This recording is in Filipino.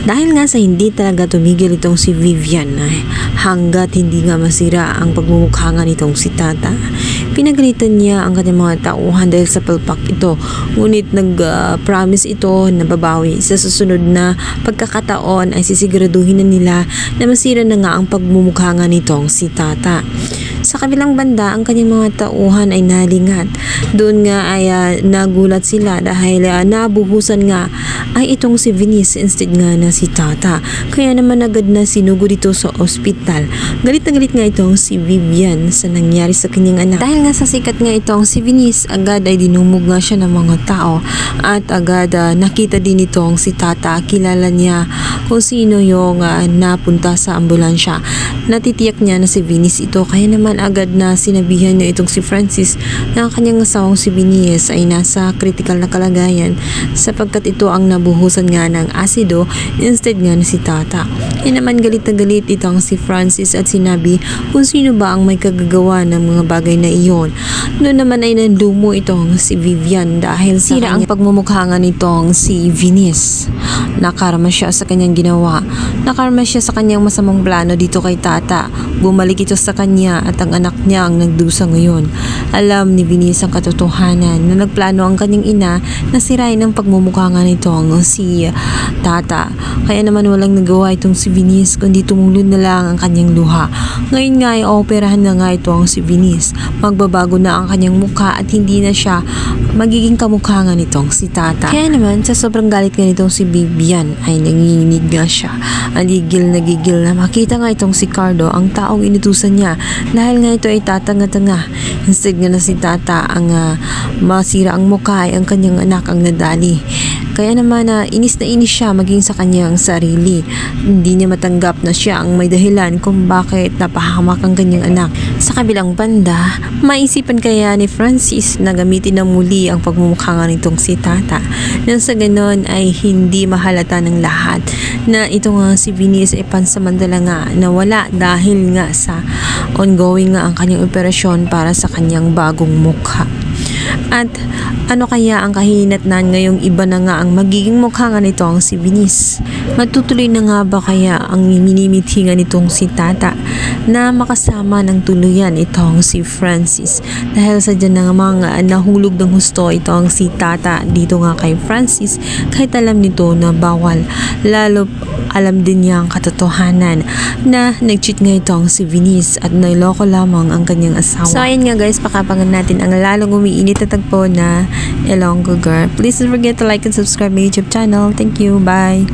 Dahil nga sa hindi talaga tumigil itong si Vivian hanggat hindi nga masira ang pagmumukha nga nitong si Tata. Pinagalitan niya ang kanyang mga tauhan dahil sa palpak ito. Ngunit nag-promise ito na babawi. Sa susunod na pagkakataon ay sisiguraduhin na nila na masira na nga ang pagmumukha nga nitong si Tata. Sa kabilang banda, ang kanyang mga tauhan ay nalingat. Doon nga ay nagulat sila dahil nabuhusan nga ay itong si Venice instead nga na si Tata. Kaya naman agad na sinugod ito sa ospital. Galit na galit nga itong si Vivian sa nangyari sa kanyang anak. Dahil nga sa sikat nga itong si Venice, agad ay dinumog nga siya ng mga tao at agad nakita din itong si Tata. Kilala niya kung sino yung napunta sa ambulansya. Natitiyak niya na si Venice ito, kaya naman agad na sinabihan niya itong si Francis na ang kanyang asawang si Venice ay nasa critical na kalagayan sapagkat ito ang nabuhusan nga ng asido instead nga na si Tata. Kaya naman galit na galit itong si Francis at sinabi kung sino ba ang may kagagawa ng mga bagay na iyon. Noon naman ay nandumo itong si Vivian dahil sira ang pagmumukha nga nitong si Venice. Nakarma siya sa kanyang ginawa. Nakarma siya sa kanyang masamang plano dito kay Tata. Bumalik ito sa kanya at ang anak niya ang nagdusa ngayon. Alam ni Venice ang katotohanan na nagplano ang kanyang ina na sirain ang pagmumukha nga nitong si Tata. Kaya naman walang nagawa itong si Venice kundi tumulod na lang ang kanyang luha. Ngayon nga ay operahan na nga ito ang si Venice. Magbabago na ang kanyang mukha at hindi na siya magiging kamukha nga nitong si Tata. Kaya naman sa sobrang galit nga nitong si Vivian ay nanginginig nga siya. Nagigil na makita nga itong si Cardo ang taong inutusan niya dahil nga ito ay tatanga-tanga. Instead nga na si Tata ang masira ang mukha ay ang kanyang anak ang nadali. Kaya naman inis na inis siya maging sa kanyang sarili. Hindi niya matanggap na siya ang may dahilan kung bakit napahamak ang kanyang anak. Sa kabilang banda, maisipan kaya ni Francis na gamitin na muli ang pagmumukha nga nitong si Tata. Nang sa ganon ay hindi mahalata ng lahat na ito nga si Venice ay pansamantala nga nawala dahil nga sa ongoing nga ang kanyang operasyon para sa kanyang bagong mukha. At ano kaya ang kahinatnan ngayong iba na nga ang magiging mukha nga nitong si Venice? Matutuloy na nga ba kaya ang minimithi nga nitong si Tata na makasama ng tuluyan itong si Francis? Dahil sa dyan na nga mga nahulog ng husto itong si Tata dito nga kay Francis kahit alam nito na bawal. Lalo alam din niya ang katotohanan na nag-cheat nga itong si Venice at nailoko lamang ang kanyang asawa. So ayan nga guys, pakapangan natin ang lalong umiinit na tagpo na Ilonggo Girl. Please don't forget to like and subscribe my YouTube channel. Thank you. Bye.